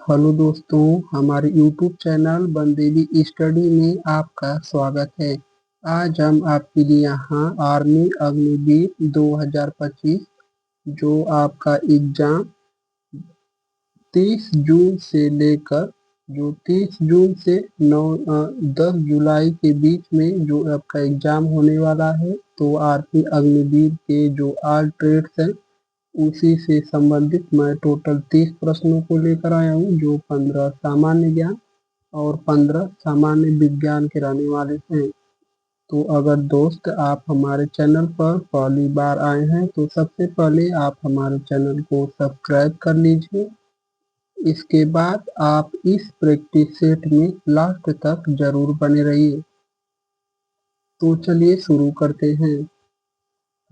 Hello दोस्तों, हमारे YouTube channel बंदेली study में आपका स्वागत है। आज हम आपके लिए यहाँ आर्मी अग्निवीर 2025 जो आपका एग्जाम 30 जून से लेकर जो 30 जून से 10 जुलाई के बीच में जो आपका एग्जाम होने वाला है, तो आर्मी अग्निवीर के जो ऑल ट्रेड्स हैं उसी से संबंधित मैं टोटल 30 प्रश्नों को लेकर आया हूँ, जो 15 सामान्य ज्ञान और 15 सामान्य विज्ञान के रहने वाले हैं। तो अगर दोस्त आप हमारे चैनल पर पहली बार आए हैं तो सबसे पहले आप हमारे चैनल को सब्सक्राइब कर लीजिए। इसके बाद आप इस प्रैक्टिस सेट में लास्ट तक जरूर बने रहिए। तो चलिए शुरू करते हैं।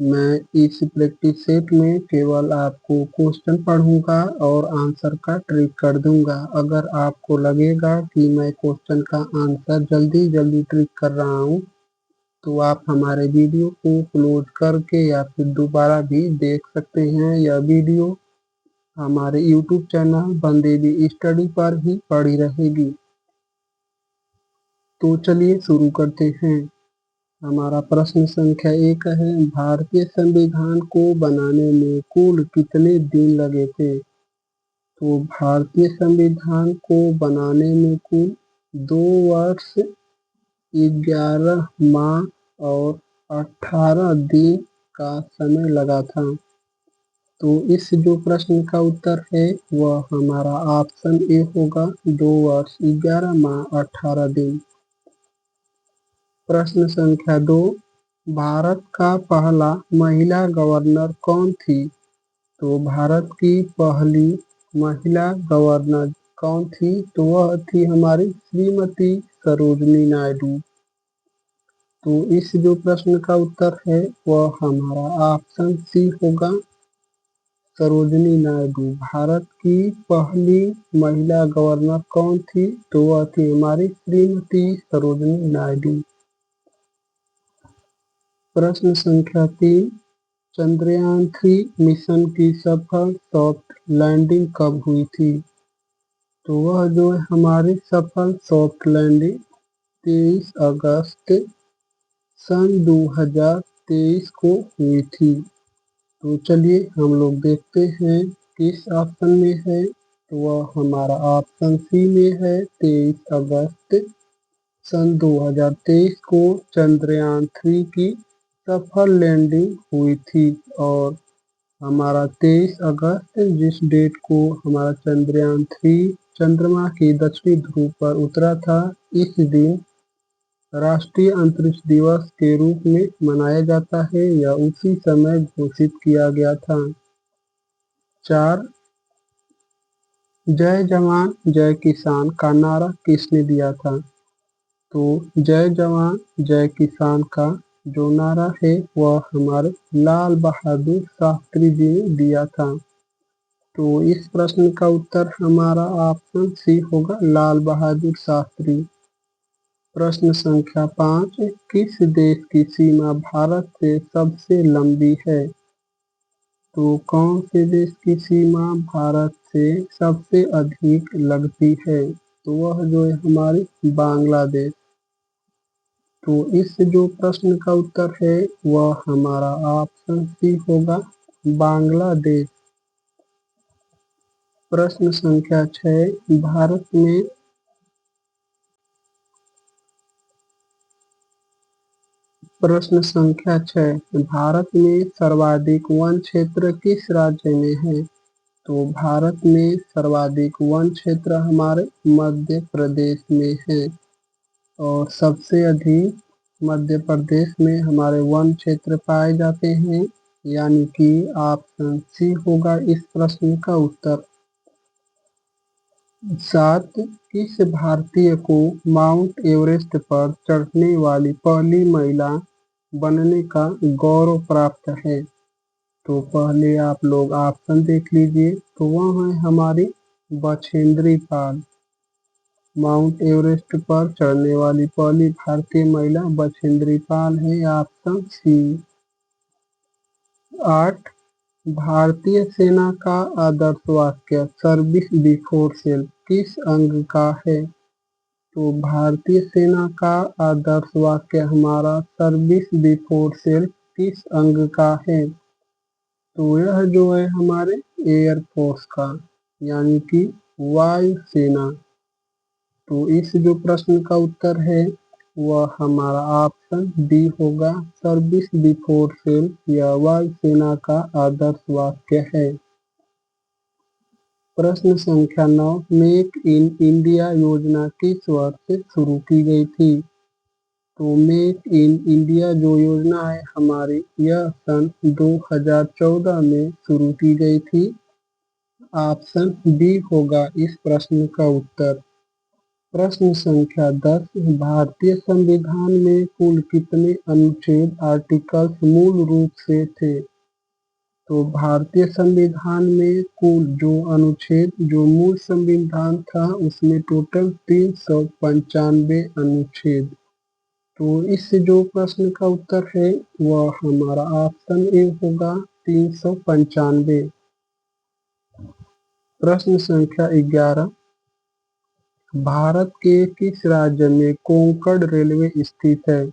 मैं इस प्रैक्टिस सेट में केवल आपको क्वेश्चन पढ़ूंगा और आंसर का ट्रिक कर दूंगा। अगर आपको लगेगा कि मैं क्वेश्चन का आंसर जल्दी जल्दी ट्रिक कर रहा हूं, तो आप हमारे वीडियो को क्लोज करके या फिर दोबारा भी देख सकते हैं। यह वीडियो हमारे यूट्यूब चैनल बंदेली स्टडी पर ही पड़ी रहेगी। तो चलिए शुरू करते हैं। हमारा प्रश्न संख्या 1 है, भारतीय संविधान को बनाने में कुल कितने दिन लगे थे? तो भारतीय संविधान को बनाने में कुल 2 वर्ष 11 माह और 18 दिन का समय लगा था। तो इस जो प्रश्न का उत्तर है वह हमारा ऑप्शन ए होगा, 2 वर्ष 11 माह 18 दिन। प्रश्न संख्या 2, भारत का पहला महिला गवर्नर कौन थी? तो भारत की पहली महिला गवर्नर कौन थी? तो वह थी हमारी श्रीमती सरोजनी नायडू। तो इस जो प्रश्न का उत्तर है वह हमारा ऑप्शन सी होगा, सरोजनी नायडू। भारत की पहली महिला गवर्नर कौन थी? तो वह थी हमारी श्रीमती सरोजनी नायडू। प्रश्न संख्या 3, चंद्रयान 3 मिशन की सफल सॉफ्ट लैंडिंग कब हुई थी? तो वह जो है हमारी सफल सॉफ्ट लैंडिंग 23 अगस्त सन 2023 को हुई थी। तो चलिए हम लोग देखते हैं किस ऑप्शन में है। तो वह हमारा ऑप्शन सी में है, 23 अगस्त सन 2023 को चंद्रयान 3 की सफल लैंडिंग हुई थी। और हमारा 23 अगस्त जिस डेट को हमारा चंद्रयान 3 चंद्रमा के दक्षिणी ध्रुव पर उतरा था, इस दिन राष्ट्रीय अंतरिक्ष दिवस के रूप में मनाया जाता है। यह उसी समय घोषित किया गया था। 4, जय जवान जय किसान का नारा किसने दिया था? तो जय जवान जय किसान का जो नारा है वह हमारे लाल बहादुर शास्त्री जी ने दिया था। तो इस प्रश्न का उत्तर हमारा ऑप्शन सी होगा, लाल बहादुर शास्त्री। प्रश्न संख्या 5, किस देश की सीमा भारत से सबसे लंबी है? तो कौन से देश की सीमा भारत से सबसे अधिक लगती है? तो वह जो है हमारी बांग्लादेश। तो इस जो प्रश्न का उत्तर है वह हमारा ऑप्शन सी होगा, बांग्लादेश। प्रश्न संख्या 6, भारत में प्रश्न संख्या 6, भारत में सर्वाधिक वन क्षेत्र किस राज्य में है? तो भारत में सर्वाधिक वन क्षेत्र हमारे मध्य प्रदेश में है। और सबसे अधिक मध्य प्रदेश में हमारे वन क्षेत्र पाए जाते हैं, यानी कि ऑप्शन सी होगा इस प्रश्न का उत्तर। 7, किस भारतीय को माउंट एवरेस्ट पर चढ़ने वाली पहली महिला बनने का गौरव प्राप्त है? तो पहले आप लोग ऑप्शन देख लीजिए। तो वह है हमारी बछेंद्री पाल। माउंट एवरेस्ट पर चढ़ने वाली पहली भारतीय महिला बछेंद्री पाल है, ऑप्शन सी। 8, भारतीय सेना का आदर्श वाक्य सर्विस बिफोर सेल्फ किस अंग का है? तो भारतीय सेना का आदर्श वाक्य हमारा सर्विस बिफोर सेल्फ किस अंग का है? तो यह जो है हमारे एयरफोर्स का यानी कि वायुसेना। तो इस जो प्रश्न का उत्तर है वह हमारा ऑप्शन डी होगा, सर्विस बिफोर सेल्फ या वायुसेना का आदर्श वाक्य है। प्रश्न संख्या 9, मेक इन इंडिया योजना किस वर्ष से शुरू की गई थी? तो मेक इन इंडिया जो योजना है हमारी यह सन 2014 में शुरू की गई थी। ऑप्शन बी होगा इस प्रश्न का उत्तर। प्रश्न संख्या 10, भारतीय संविधान में कुल कितने अनुच्छेद आर्टिकल्स मूल रूप से थे? तो भारतीय संविधान में कुल जो अनुच्छेद जो मूल संविधान था उसमें टोटल 395 अनुच्छेद। तो इस जो प्रश्न का उत्तर है वह हमारा ऑप्शन ए होगा 395। प्रश्न संख्या 11, भारत के किस राज्य में कोंकण रेलवे स्थित है?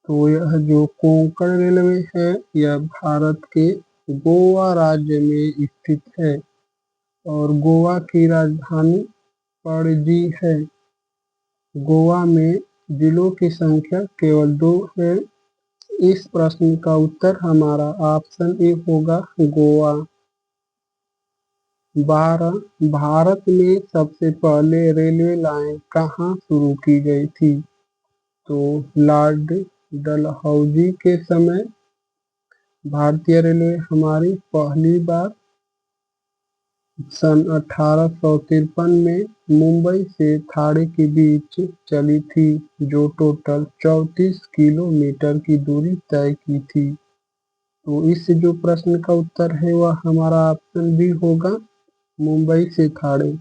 तो यह जो कोंकण रेलवे है यह भारत के गोवा राज्य में स्थित है और गोवा की राजधानी पणजी है। गोवा में जिलों की संख्या केवल 2 है। इस प्रश्न का उत्तर हमारा ऑप्शन ए होगा गोवा। 12, भारत में सबसे पहले रेलवे लाइन कहाँ शुरू की गई थी? तो लॉर्ड डलहौजी के समय भारतीय रेलवे हमारी पहली बार सन 1853 में मुंबई से थाणे के बीच चली थी जो टोटल 34 किलोमीटर की दूरी तय की थी। तो इस जो प्रश्न का उत्तर है वह हमारा ऑप्शन बी होगा, मुंबई से थाणे।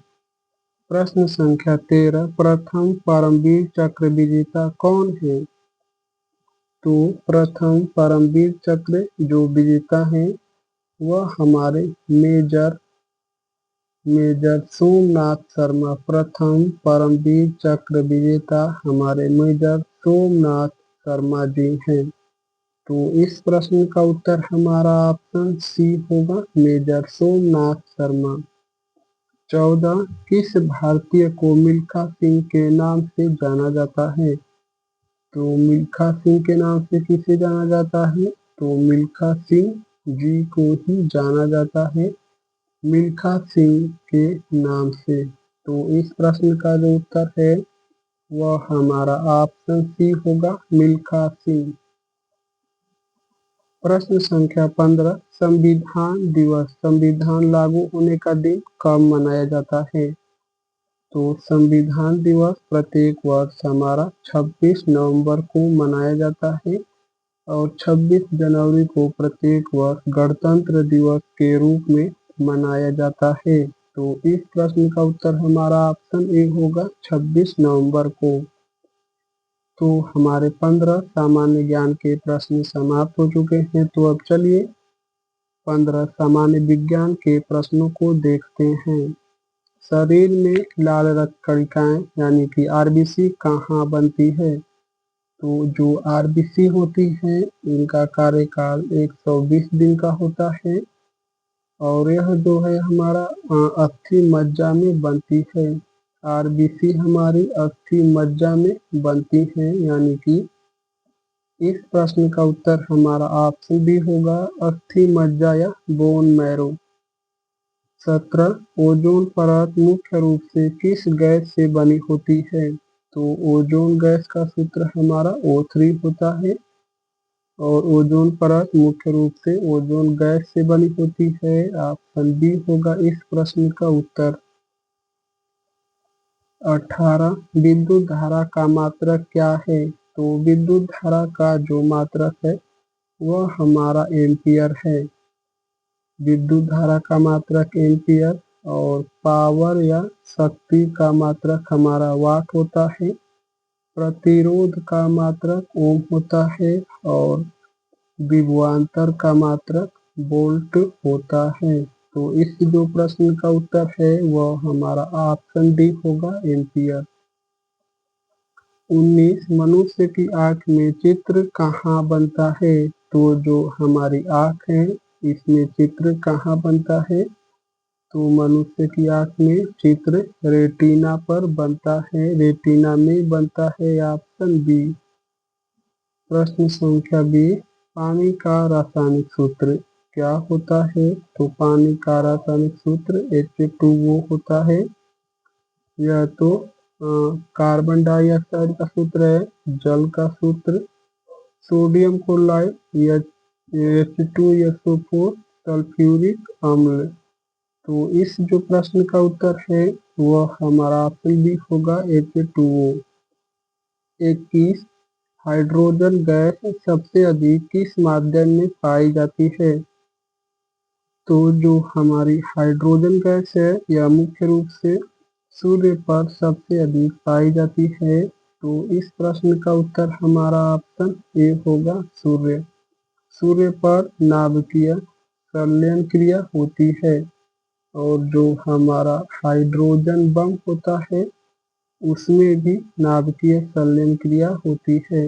प्रश्न संख्या 13, प्रथम परमवीर चक्र विजेता कौन है? तो प्रथम परमवीर चक्र जो विजेता है वह हमारे मेजर सोमनाथ शर्मा प्रथम परमवीर चक्र विजेता हमारे मेजर सोमनाथ शर्मा जी हैं। तो इस प्रश्न का उत्तर हमारा ऑप्शन सी होगा, मेजर सोमनाथ शर्मा। 14, किस भारतीय को मिल्खा सिंह के नाम से जाना जाता है? तो मिल्खा सिंह के नाम से किसे जाना जाता है? तो मिल्खा सिंह जी को ही जाना जाता है मिल्खा सिंह के नाम से। तो इस प्रश्न का जो उत्तर है वह हमारा ऑप्शन सी होगा, मिल्खा सिंह। प्रश्न संख्या 15, संविधान दिवस संविधान लागू होने का दिन कब मनाया जाता है? तो संविधान दिवस प्रत्येक वर्ष हमारा 26 नवंबर को मनाया जाता है और 26 जनवरी को प्रत्येक वर्ष गणतंत्र दिवस के रूप में मनाया जाता है। तो इस प्रश्न का उत्तर हमारा ऑप्शन ए होगा, 26 नवंबर को। तो हमारे 15 सामान्य ज्ञान के प्रश्न समाप्त हो चुके हैं। तो अब चलिए 15 सामान्य विज्ञान के प्रश्नों को देखते हैं। शरीर में लाल रक्त कणिकाएं यानी कि आरबीसी कहाँ बनती है? तो जो आरबीसी होती है इनका कार्यकाल 120 दिन का होता है और यह जो है हमारा अस्थि मज्जा में बनती है। आरबीसी हमारी अस्थि मज्जा में बनती है यानी कि इस प्रश्न का उत्तर हमारा ऑप्शन बी होगा, अस्थि मज्जा या बोन मैरो। 17, ओजोन परत मुख्य रूप से किस गैस से बनी होती है? तो ओजोन गैस का सूत्र हमारा O3 होता है और ओजोन परत मुख्य रूप से ओजोन गैस से बनी होती है। ऑप्शन बी होगा इस प्रश्न का उत्तर। 18, विद्युत धारा का मात्रक क्या है? तो विद्युत धारा का जो मात्रक है वह हमारा एम्पियर है। विद्युत धारा का मात्रक एम्पियर और पावर या शक्ति का मात्रक हमारा वाट होता है। प्रतिरोध का मात्रक ओम होता है और विभवांतर का मात्रक वोल्ट होता है। तो इस जो प्रश्न का उत्तर है वह हमारा ऑप्शन डी होगा, एम्पियर। 19 मनुष्य की आंख में चित्र कहाँ बनता है? तो जो हमारी आंख है इसमें चित्र कहाँ बनता है? तो मनुष्य की आंख में चित्र रेटिना पर बनता है, रेटिना में बनता है, ऑप्शन बी। प्रश्न संख्या 20, पानी का रासायनिक सूत्र क्या होता है? तो पानी का रासायनिक सूत्र H2O होता है। यह तो कार्बन डाइऑक्साइड का सूत्र है, जल का सूत्र, सोडियम क्लोराइड H2SO4, सल्फ्यूरिक अम्ल। तो इस जो प्रश्न का उत्तर है वह हमारा ऑप्शन बी होगा, H2O। 21, हाइड्रोजन गैस सबसे अधिक किस माध्यम में पाई जाती है? तो जो हमारी हाइड्रोजन गैस है यह मुख्य रूप से सूर्य पर सबसे अधिक पाई जाती है। तो इस प्रश्न का उत्तर हमारा ऑप्शन ए होगा, सूर्य। सूर्य पर नाभिकीय संलयन क्रिया होती है और जो हमारा हाइड्रोजन बम होता है उसमें भी नाभिकीय संलयन क्रिया होती है।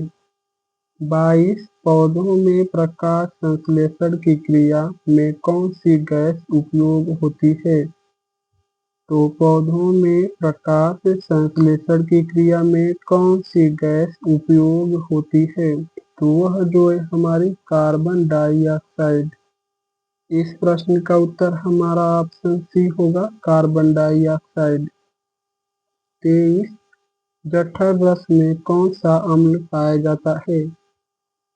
22, पौधों में प्रकाश संश्लेषण की क्रिया में कौन सी गैस उपयोग होती है? तो पौधों में प्रकाश संश्लेषण की क्रिया में कौन सी गैस उपयोग होती है? तो वह जो है हमारी कार्बन डाइऑक्साइड। इस प्रश्न का उत्तर हमारा ऑप्शन सी होगा, कार्बन डाइऑक्साइड। 23, जठर रस में कौन सा अम्ल पाया जाता है?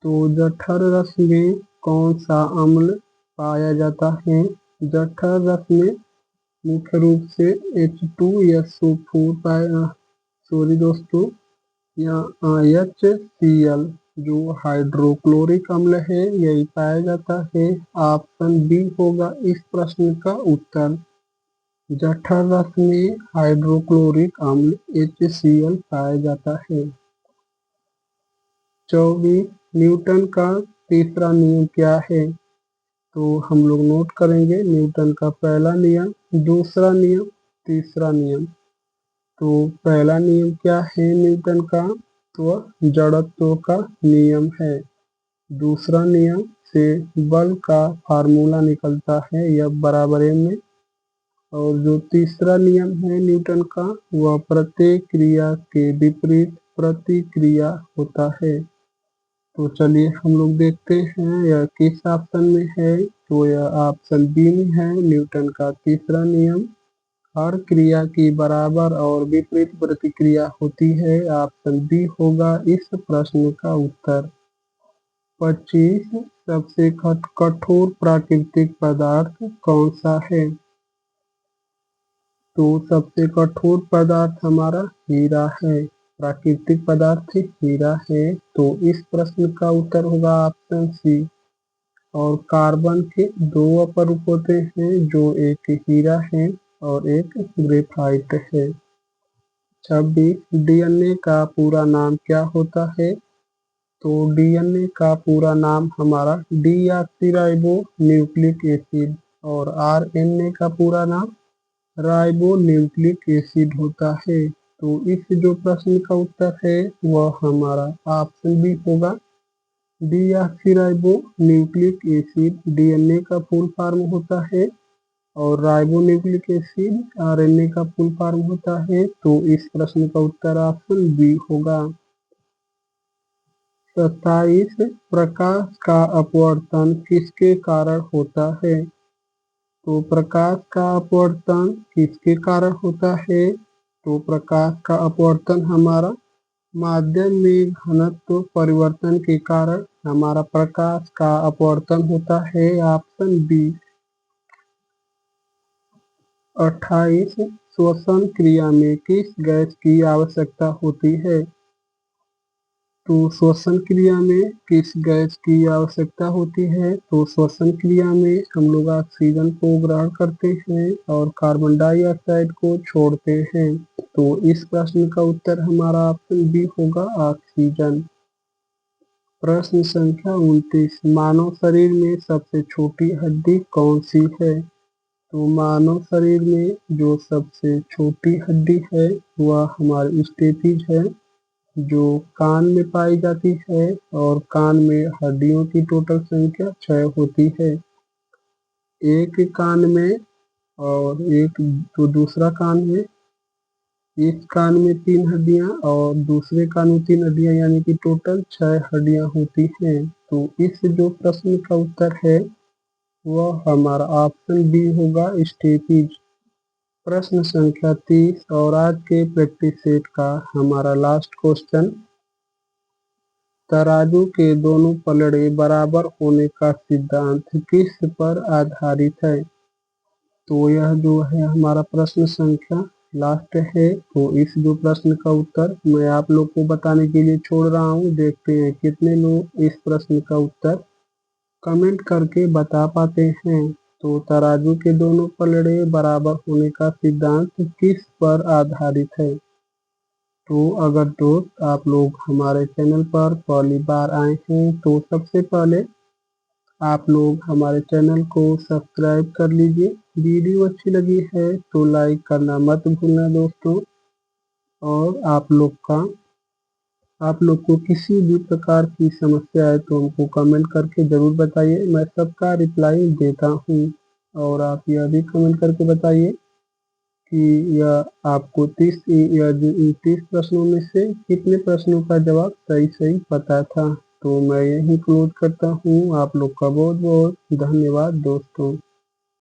तो जठर रस में कौन सा अम्ल पाया जाता है? जठर रस में मुख्य रूप से H2SO4 पाया, सॉरी दोस्तों, यहाँ HCl जो हाइड्रोक्लोरिक अम्ल है यही पाया जाता है। ऑप्शन बी होगा इस प्रश्न का उत्तर। जठर रस में हाइड्रोक्लोरिक अम्ल HCl पाया जाता है। 24, न्यूटन का तीसरा नियम क्या है? तो हम लोग नोट करेंगे न्यूटन का पहला नियम, दूसरा नियम, तीसरा नियम। तो पहला नियम क्या है न्यूटन का? तो जड़त्व का नियम है। दूसरा नियम से बल का फार्मूला निकलता है F बराबर m में। और जो तीसरा नियम है न्यूटन का वह प्रत्येक क्रिया के विपरीत प्रतिक्रिया होता है। तो चलिए हम लोग देखते हैं यह किस ऑप्शन में है। तो यह ऑप्शन बी में है, न्यूटन का तीसरा नियम। हर क्रिया की बराबर और विपरीत प्रतिक्रिया होती है। ऑप्शन बी होगा इस प्रश्न का उत्तर। 25, सबसे कठोर प्राकृतिक पदार्थ कौन सा है? तो सबसे कठोर पदार्थ हमारा हीरा है। प्राकृतिक पदार्थ हीरा है। तो इस प्रश्न का उत्तर होगा ऑप्शन सी। और कार्बन के दो अपरूप होते हैं जो एक हीरा है और एक ग्रेफाइट है। 26, डीएनए का पूरा नाम क्या होता है? तो डीएनए का पूरा नाम हमारा डीऑक्सीराइबो न्यूक्लिक एसिड और आरएनए का पूरा नाम राइबो न्यूक्लिक एसिड होता है। तो इस जो प्रश्न का उत्तर है वह हमारा ऑप्शन बी होगा, डीऑक्सीराइबो न्यूक्लिक एसिड डीएनए का फुल फॉर्म होता है और राइबो न्यूक्लिक एसिड आरएनए का फुल फॉर्म होता है। तो इस प्रश्न का उत्तर ऑप्शन बी होगा। 27, प्रकाश का अपवर्तन किसके कारण होता है? तो प्रकाश का अपवर्तन किसके कारण होता है? तो प्रकाश का अपवर्तन हमारा माध्यम में घनत्व परिवर्तन के कारण हमारा प्रकाश का अपवर्तन होता है। Option B. 28, श्वसन क्रिया में किस गैस की आवश्यकता होती है? तो श्वसन क्रिया में किस गैस की आवश्यकता होती है? तो श्वसन क्रिया में हम लोग ऑक्सीजन को ग्रहण करते हैं और कार्बन डाइऑक्साइड को छोड़ते हैं। तो इस प्रश्न का उत्तर हमारा ऑप्शन बी होगा, ऑक्सीजन। प्रश्न संख्या 29, मानव शरीर में सबसे छोटी हड्डी कौन सी है? तो मानव शरीर में जो सबसे छोटी हड्डी है वह हमारी स्टेपिज है, जो कान में पाई जाती है, और कान में हड्डियों की टोटल संख्या 6 होती है। एक कान में और एक जो दूसरा कान है, एक कान में 3 हड्डियां और दूसरे कान में 3 हड्डियां, यानी कि टोटल 6 हड्डियां होती हैं। तो इस जो प्रश्न का उत्तर है वह हमारा ऑप्शन बी होगा, स्टेपीज। प्रश्न संख्या 30 और आज के प्रैक्टिस सेट का हमारा लास्ट क्वेश्चन, तराजू के दोनों पलड़े बराबर होने का सिद्धांत किस पर आधारित है? तो यह जो है हमारा प्रश्न संख्या लास्ट है। तो इस जो प्रश्न का उत्तर मैं आप लोग को बताने के लिए छोड़ रहा हूँ। देखते हैं कितने लोग इस प्रश्न का उत्तर कमेंट करके बता पाते हैं। तो तराजू के दोनों पलड़े बराबर होने का सिद्धांत किस पर आधारित है? तो अगर दोस्त आप लोग हमारे चैनल पर पहली बार आए हैं तो सबसे पहले आप लोग हमारे चैनल को सब्सक्राइब कर लीजिए। वीडियो अच्छी लगी है तो लाइक करना मत भूलना दोस्तों। और आप लोग को किसी भी प्रकार की समस्या है तो हमको कमेंट करके ज़रूर बताइए, मैं सबका रिप्लाई देता हूँ। और आप यह भी कमेंट करके बताइए कि यह आपको 30 प्रश्नों में से कितने प्रश्नों का जवाब सही सही पता था। तो मैं यही क्लोज करता हूँ। आप लोग का बहुत बहुत धन्यवाद दोस्तों।